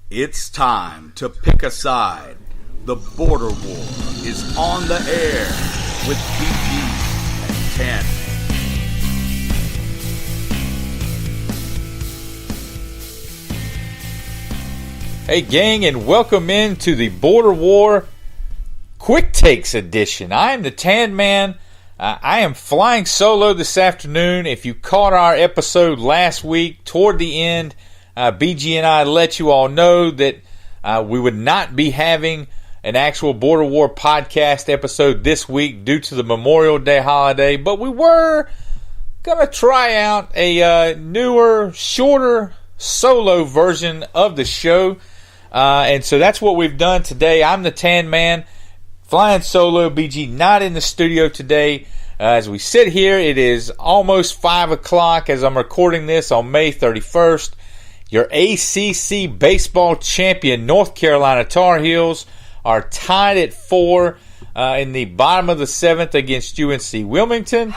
It's time to pick a side. The border war is on the air with BG and 10. Hey gang, and welcome into the Border War Quick Takes edition. I am the TanMan. I am flying solo this afternoon. If you caught our episode last week, toward the end, BG and I let you all know that we would not be having an actual Border War podcast episode this week due to the Memorial Day holiday, but we were going to try out a newer, shorter solo version of the show. And so that's what we've done today. I'm the TanMan, flying solo. BG not in the studio today. As we sit here, it is almost 5 o'clock as I'm recording this on May 31st. Your ACC baseball champion North Carolina Tar Heels are tied at 4 in the bottom of the 7th against UNC Wilmington.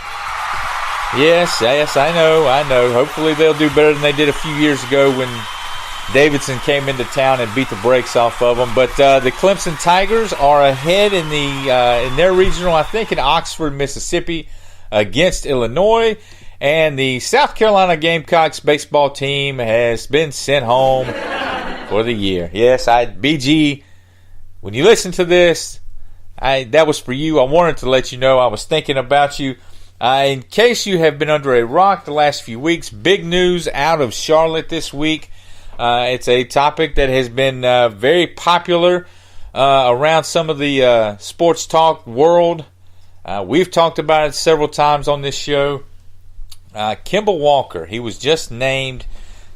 Yes, I know. Hopefully they'll do better than they did a few years ago when Davidson came into town and beat the brakes off of them. But the Clemson Tigers are ahead in their regional, I think, in Oxford, Mississippi, against Illinois. And the South Carolina Gamecocks baseball team has been sent home for the year. Yes, BG, when you listen to this, that was for you. I wanted to let you know I was thinking about you. In case you have been under a rock the last few weeks, big news out of Charlotte this week. It's a topic that has been very popular around some of the sports talk world. We've talked about it several times on this show. Kemba Walker, he was just named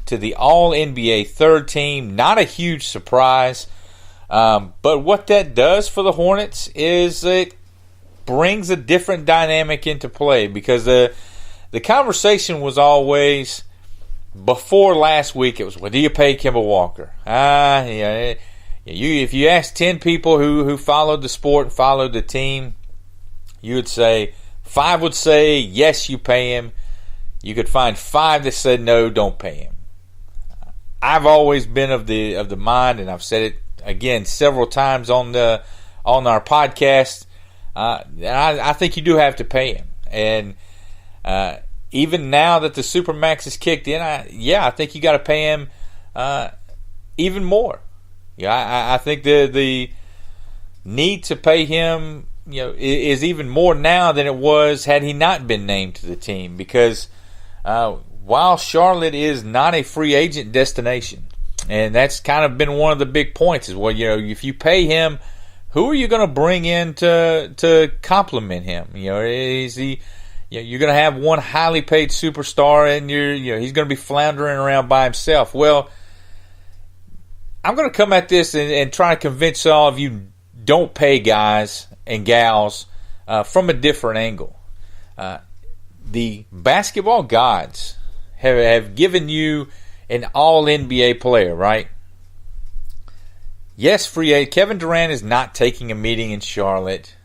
to the All-NBA third team. Not a huge surprise. But what that does for the Hornets is it brings a different dynamic into play, because the conversation was always, before last week, it was, well, do you pay Kemba Walker? If you ask 10 people who followed the sport and followed the team, you would say, 5 would say, yes, you pay him. You could find 5 that said, no, don't pay him. I've always been of the mind, and I've said it again several times on our podcast, and I think you do have to pay him. And even now that the Supermax is kicked in, I think you got to pay him even more. I think the need to pay him, is even more now than it was had he not been named to the team. Because while Charlotte is not a free agent destination, and that's kind of been one of the big points, is, well, if you pay him, who are you going to bring in to complement him? Is he? You're going to have one highly paid superstar, and he's going to be floundering around by himself. Well, I'm going to come at this and try to convince all of you don't pay guys and gals from a different angle. The basketball gods have given you an all-NBA player, right? Yes, free agent. Kevin Durant is not taking a meeting in Charlotte.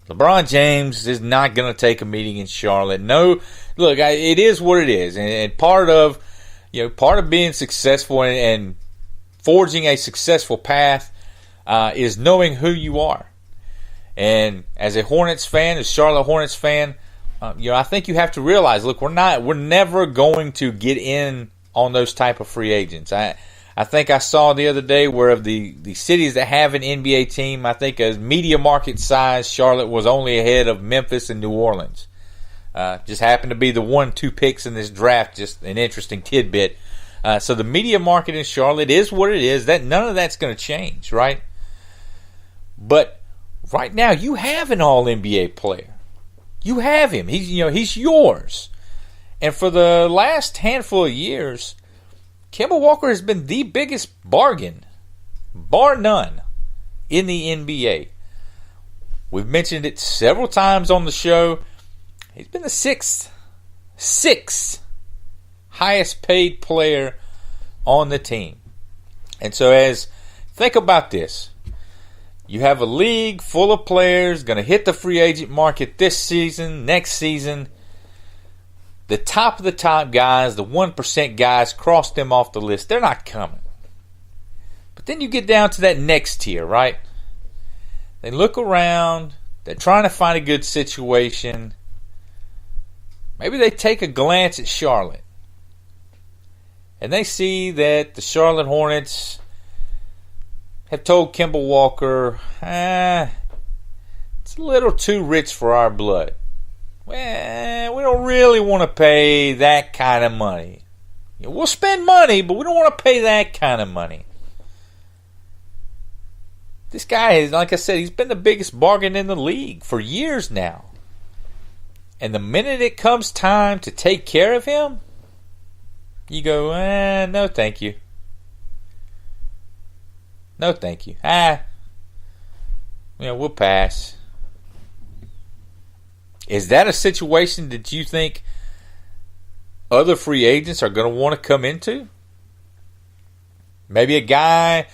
LeBron James is not going to take a meeting in Charlotte. No, look, it is what it is, and part of being successful and forging a successful path is knowing who you are. And as a Hornets fan, as Charlotte Hornets fan, I think you have to realize, look, we're never going to get in on those type of free agents. I think I saw the other day where of the cities that have an NBA team, I think as media market size, Charlotte was only ahead of Memphis and New Orleans. Just happened to be the 1-2 picks in this draft. Just an interesting tidbit. So the media market in Charlotte is what it is. That none of that's going to change, right? But right now, you have an All-NBA player. You have him. He's yours. And for the last handful of years, Kemba Walker has been the biggest bargain, bar none, in the NBA. We've mentioned it several times on the show. He's been the sixth highest paid player on the team. And so think about this. You have a league full of players going to hit the free agent market this season, next season. The top of the top guys, the 1% guys, cross them off the list. They're not coming. But then you get down to that next tier, right? They look around. They're trying to find a good situation. Maybe they take a glance at Charlotte. And they see that the Charlotte Hornets have told Kemba Walker, it's a little too rich for our blood. Well, we don't really want to pay that kind of money. We'll spend money, but we don't want to pay that kind of money. This guy is, like I said, he's been the biggest bargain in the league for years now. And the minute it comes time to take care of him, you go, no thank you. No thank you. We'll pass. Is that a situation that you think other free agents are going to want to come into? Maybe a guy,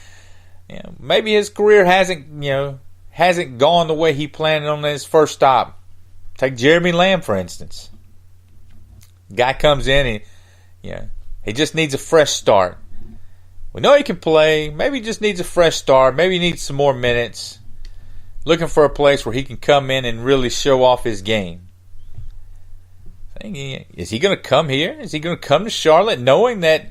maybe his career hasn't gone the way he planned on his first stop. Take Jeremy Lamb, for instance. Guy comes in and he just needs a fresh start. We know he can play. Maybe he just needs a fresh start. Maybe he needs some more minutes. Looking for a place where he can come in and really show off his game. Is he going to come here? Is he going to come to Charlotte knowing that,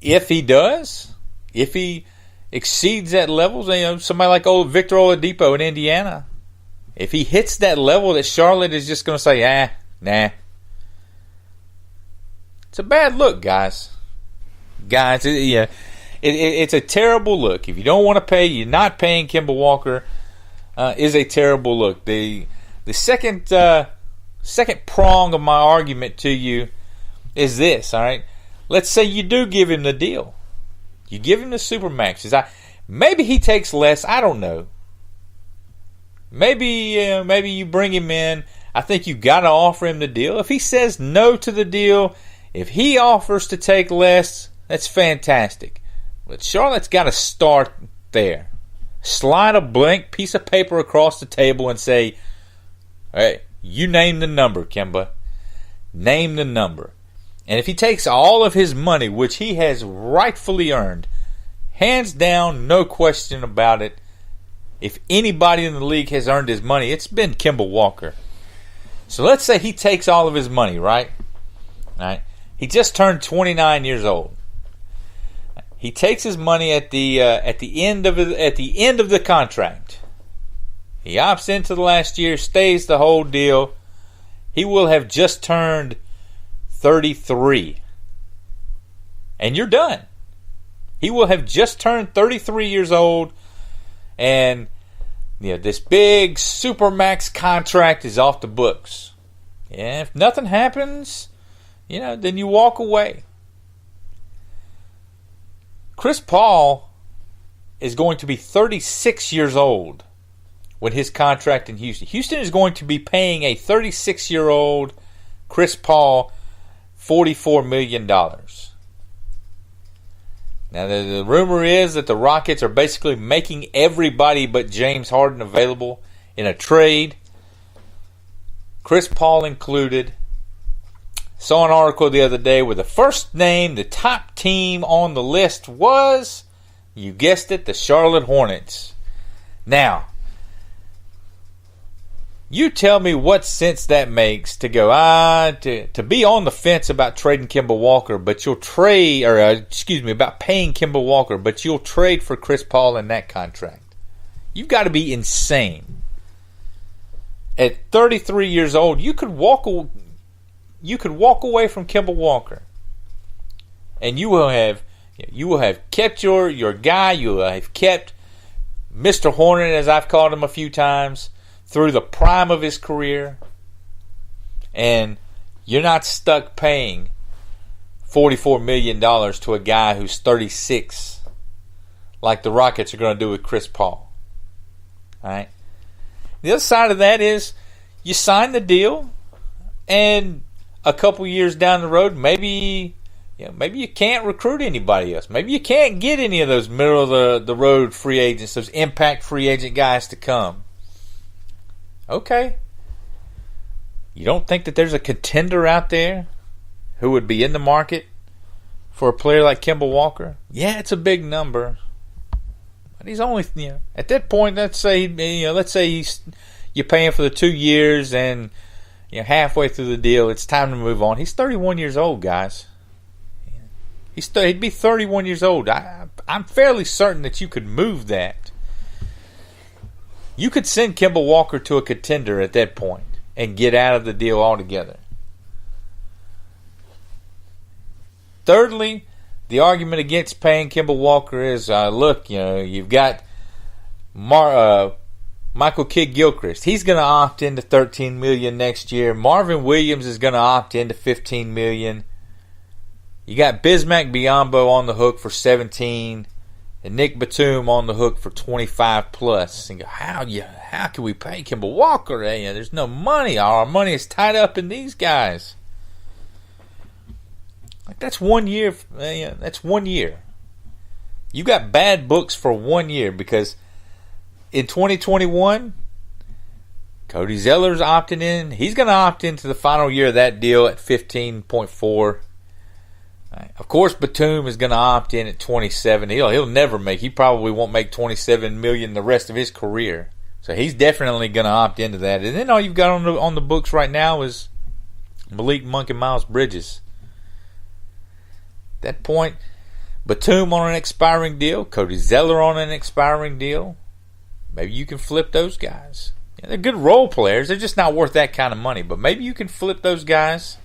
if he does, if he exceeds that level, somebody like old Victor Oladipo in Indiana, if he hits that level that Charlotte is just going to say, nah. It's a bad look, guys. It's a terrible look. If you don't want to pay, you're not paying Kemba Walker is a terrible look. The second prong of my argument to you is this, all right? Let's say you do give him the deal. You give him the Supermaxes. Maybe he takes less. I don't know. Maybe you bring him in. I think you got to offer him the deal. If he says no to the deal, if he offers to take less, that's fantastic. But Charlotte's got to start there. Slide a blank piece of paper across the table and say, hey, you name the number, Kemba. Name the number. And if he takes all of his money, which he has rightfully earned, hands down, no question about it, if anybody in the league has earned his money, it's been Kemba Walker. So let's say he takes all of his money, right? All right. He just turned 29 years old. He takes his money at the end of the contract. He opts into the last year, stays the whole deal. He will have just turned 33. And you're done. He will have just turned 33 years old, and this big Supermax contract is off the books. Yeah, if nothing happens, then you walk away. Chris Paul is going to be 36 years old when his contract in Houston. Houston is going to be paying a 36-year-old Chris Paul $44 million. Now, the rumor is that the Rockets are basically making everybody but James Harden available in a trade, Chris Paul included. Saw an article the other day where the first name, the top team on the list was, you guessed it, the Charlotte Hornets. Now, you tell me what sense that makes to go, to be on the fence about trading Kemba Walker, but you'll trade, about paying Kemba Walker, but you'll trade for Chris Paul in that contract. You've got to be insane. At 33 years old, you could walk away from Kemba Walker, and you will have kept your guy. You will have kept Mr. Hornet, as I've called him a few times, through the prime of his career, and you're not stuck paying $44 million to a guy who's 36, like the Rockets are going to do with Chris Paul. All right. The other side of that is you sign the deal, and a couple years down the road, maybe you can't recruit anybody else. Maybe you can't get any of those middle of the road free agents, those impact free agent guys to come. Okay. You don't think that there's a contender out there who would be in the market for a player like Kemba Walker? Yeah, it's a big number. But he's only, at that point, let's say you're paying for the 2 years and halfway through the deal, it's time to move on. He's 31 years old, guys. He'd be 31 years old. I'm fairly certain that you could move that. You could send Kemba Walker to a contender at that point and get out of the deal altogether. Thirdly, the argument against paying Kemba Walker is, look, you've got Michael Kidd-Gilchrist. He's going to opt into $13 million next year. Marvin Williams is going to opt into $15 million. You got Bismack Biyombo on the hook for $17, and Nick Batum on the hook for $25 plus. And go, how can we pay Kemba Walker? There's no money. Our money is tied up in these guys. Like, that's 1 year. That's 1 year. You got bad books for 1 year because in 2021, Cody Zeller's opting in. He's going to opt into the final year of that deal at 15.4. Of course, Batum is going to opt in at 27. He'll never make. He probably won't make $27 million the rest of his career. So he's definitely going to opt into that. And then all you've got on the books right now is Malik Monk and Miles Bridges. At that point, Batum on an expiring deal, Cody Zeller on an expiring deal. Maybe you can flip those guys. They're good role players. They're just not worth that kind of money. But maybe you can flip those guys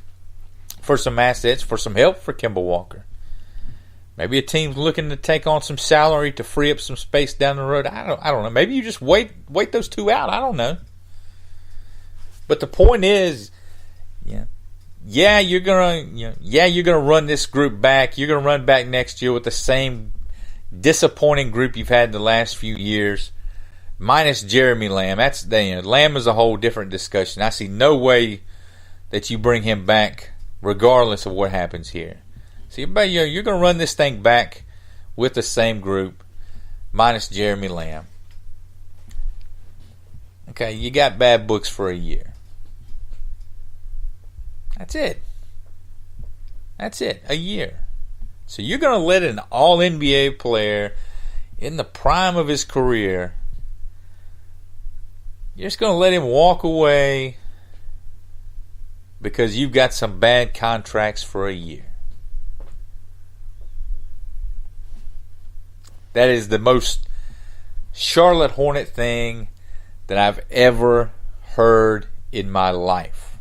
for some assets, for some help for Kemba Walker. Maybe a team's looking to take on some salary to free up some space down the road. I don't know. Maybe you just wait those two out. I don't know. But the point is, you're gonna run this group back. You're gonna run back next year with the same disappointing group you've had the last few years, minus Jeremy Lamb. Lamb is a whole different discussion. I see no way that you bring him back regardless of what happens here. So you're going to run this thing back with the same group, minus Jeremy Lamb. Okay, you got bad books for a year. That's it. A year. So you're going to let an all-NBA player in the prime of his career, you're just going to let him walk away because you've got some bad contracts for a year. That is the most Charlotte Hornet thing that I've ever heard in my life.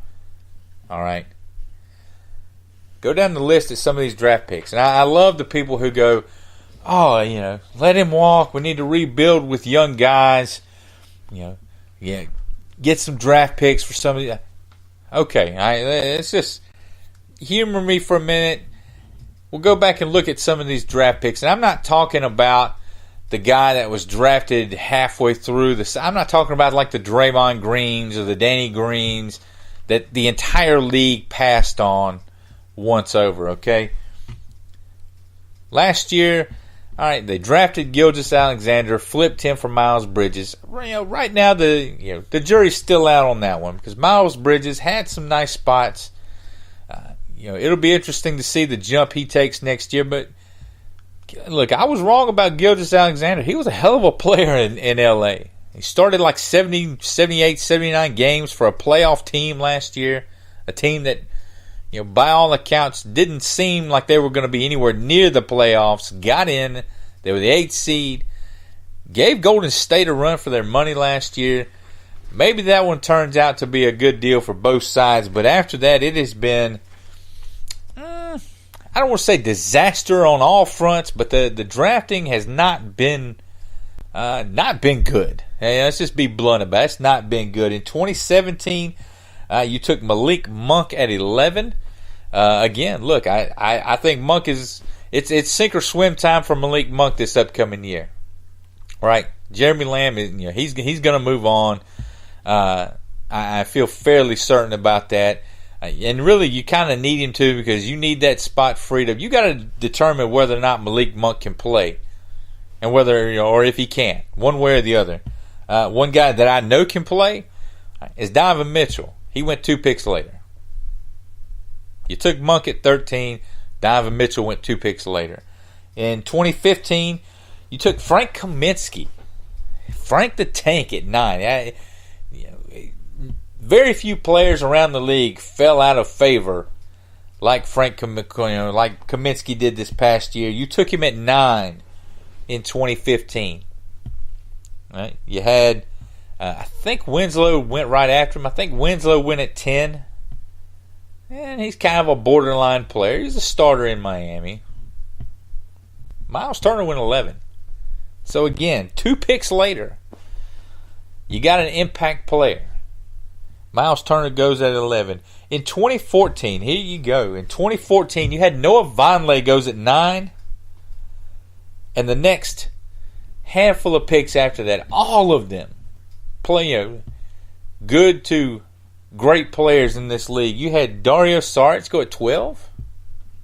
All right? Go down the list of some of these draft picks. And I love the people who go, let him walk. We need to rebuild with young guys. Get some draft picks for some of these. Okay, let's just humor me for a minute. We'll go back and look at some of these draft picks. And I'm not talking about the guy that was drafted halfway through I'm not talking about like the Draymond Greens or the Danny Greens that the entire league passed on once over, okay? Last year, all right, they drafted Gilgeous-Alexander, flipped him for Miles Bridges. Right now, the jury's still out on that one because Miles Bridges had some nice spots. It'll be interesting to see the jump he takes next year. But look, I was wrong about Gilgeous-Alexander. He was a hell of a player in L.A. He started like 70, 78, 79 games for a playoff team last year, a team that, by all accounts, didn't seem like they were going to be anywhere near the playoffs. Got in. They were the 8th seed. Gave Golden State a run for their money last year. Maybe that one turns out to be a good deal for both sides. But after that, it has been, I don't want to say disaster on all fronts, but the drafting has not been good. Hey, let's just be blunt about it. It's not been good. In 2017, you took Malik Monk at 11. Again, look, I think Monk is it's sink or swim time for Malik Monk this upcoming year. Right? Jeremy Lamb is he's going to move on. I feel fairly certain about that. And really, you kind of need him to because you need that spot freed up. You got to determine whether or not Malik Monk can play, and whether or if he can, one way or the other. One guy that I know can play is Donovan Mitchell. He went 2 picks later. You took Monk at 13, Donovan Mitchell went 2 picks later. In 2015, you took Frank Kaminsky. Frank the Tank at 9. Very few players around the league fell out of favor like like Kaminsky did this past year. You took him at 9 in 2015. Right? You had, I think Winslow went right after him. I think Winslow went at 10. And he's kind of a borderline player. He's a starter in Miami. Miles Turner went 11. So again, 2 picks later, you got an impact player. Miles Turner goes at 11. In 2014, here you go. In 2014, you had Noah Vonleh goes at 9. And the next handful of picks after that, all of them play good to great players in this league. You had Dario Saric go at 12.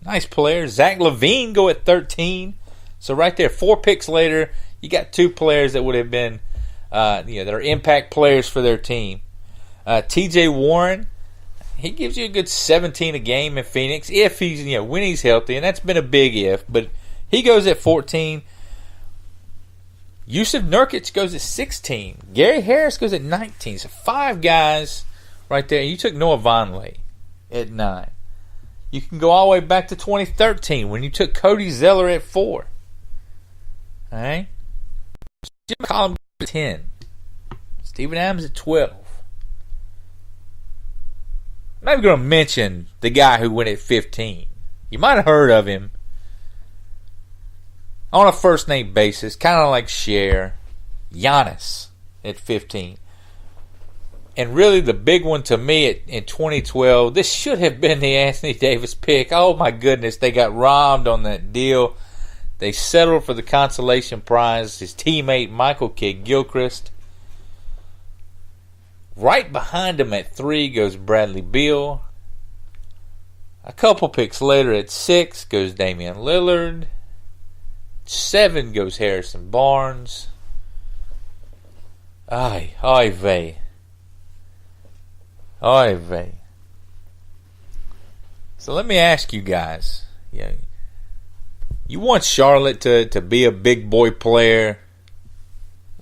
Nice player. Zach LaVine go at 13. So right there, 4 picks later, you got 2 players that would have been, that are impact players for their team. T.J. Warren, he gives you a good 17 a game in Phoenix if he's, when he's healthy, and that's been a big if. But he goes at 14. Yusuf Nurkic goes at 16. Gary Harris goes at 19. So 5 guys right there. You took Noah Vonleh at 9. You can go all the way back to 2013 when you took Cody Zeller at 4. All right? Jim McCollum at 10. Steven Adams at 12. I'm not even going to mention the guy who went at 15. You might have heard of him on a first-name basis, kind of like Cher. Giannis at 15. And really the big one to me in 2012, this should have been the Anthony Davis pick. Oh my goodness, they got robbed on that deal. They settled for the consolation prize. His teammate Michael Kidd-Gilchrist. Right behind him at 3 goes Bradley Beal. A couple picks later at 6 goes Damian Lillard. 7 goes Harrison Barnes. Oy vey. So let me ask you guys. You want Charlotte to be a big boy player.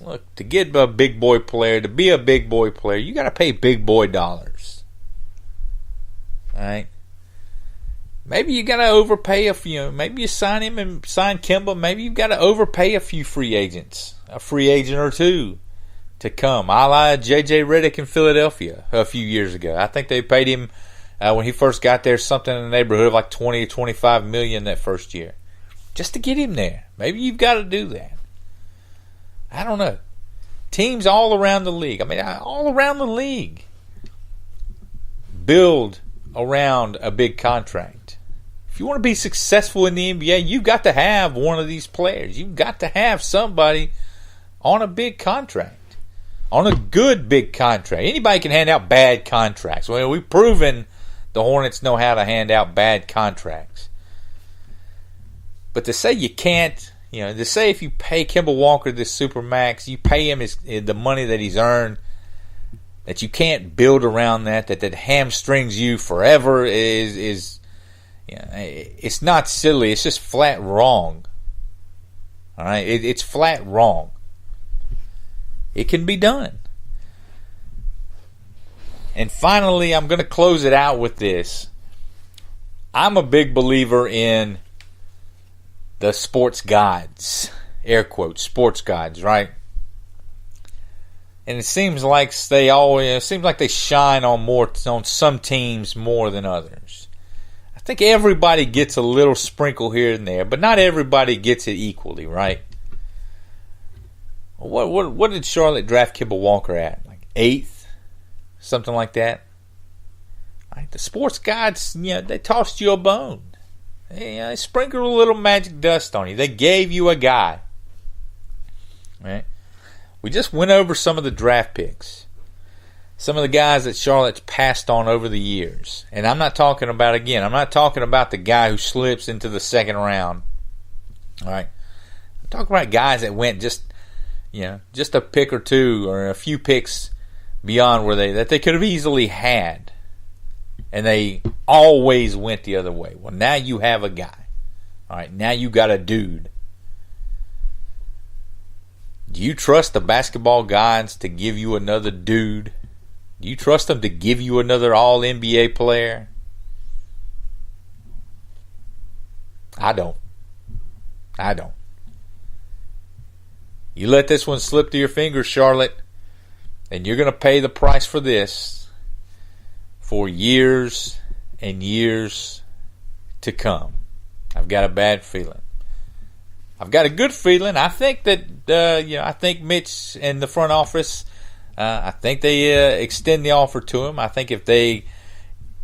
Look, to get a big boy player, to be a big boy player, you got to pay big boy dollars. Alright? Maybe you got to overpay a few. Maybe you sign him and sign Kemba. Maybe you've got to overpay a few free agents. A free agent or two to come. A la J.J. Redick in Philadelphia a few years ago. I think they paid him, when he first got there, something in the neighborhood of like $20 to $25 million that first year. Just to get him there. Maybe you've got to do that. I don't know. Teams all around the league. All around the league build around a big contract. If you want to be successful in the NBA, you've got to have one of these players. You've got to have somebody on a big contract. On a good big contract. Anybody can hand out bad contracts. Well, we've proven the Hornets know how to hand out bad contracts. But to say you can't, to say if you pay Kemba Walker this supermax, you pay him the money that he's earned, that you can't build around that hamstrings you forever is it's not silly. It's just flat wrong. All right, it's flat wrong. It can be done. And finally, I'm going to close it out with this. I'm a big believer in the sports gods, air quotes, sports gods, right? And it seems like they shine on some teams more than others. I think everybody gets a little sprinkle here and there, but not everybody gets it equally, right? What did Charlotte draft Kemba Walker at? Like 8th, something like that. Right? The sports gods, they tossed you a bone. They sprinkled a little magic dust on you. They gave you a guy. Right? We just went over some of the draft picks. Some of the guys that Charlotte's passed on over the years. And I'm not talking about the guy who slips into the second round. All right? I'm talking about guys that went just a pick or two or a few picks beyond that they could have easily had. And they always went the other way. Well, now you have a guy. All right, now you got a dude. Do you trust the basketball gods to give you another dude? Do you trust them to give you another All-NBA player? I don't. You let this one slip through your fingers, Charlotte, and you're going to pay the price for this for years and years to come. I've got a bad feeling. I've got a good feeling. I think that I think Mitch and the front office, I think they extend the offer to him. I think if they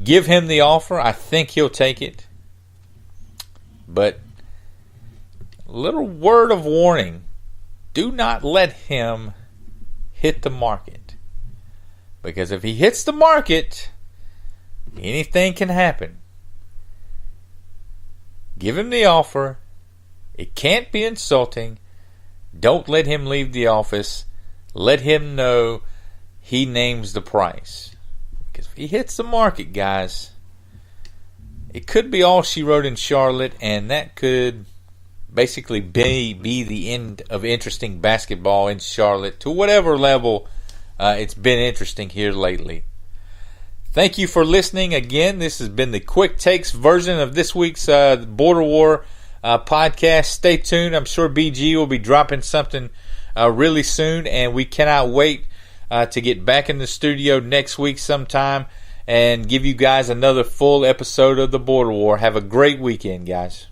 give him the offer, I think he'll take it. But little word of warning: do not let him hit the market, because if he hits the market, anything can happen. Give him the offer. It can't be insulting. Don't let him leave the office. Let him know he names the price. Because if he hits the market, guys, it could be all she wrote in Charlotte, and that could basically be the end of interesting basketball in Charlotte to whatever level it's been interesting here lately. Thank you for listening again. This has been the Quick Takes version of this week's Border War podcast. Stay tuned. I'm sure BG will be dropping something really soon, and we cannot wait to get back in the studio next week sometime and give you guys another full episode of the Border War. Have a great weekend, guys.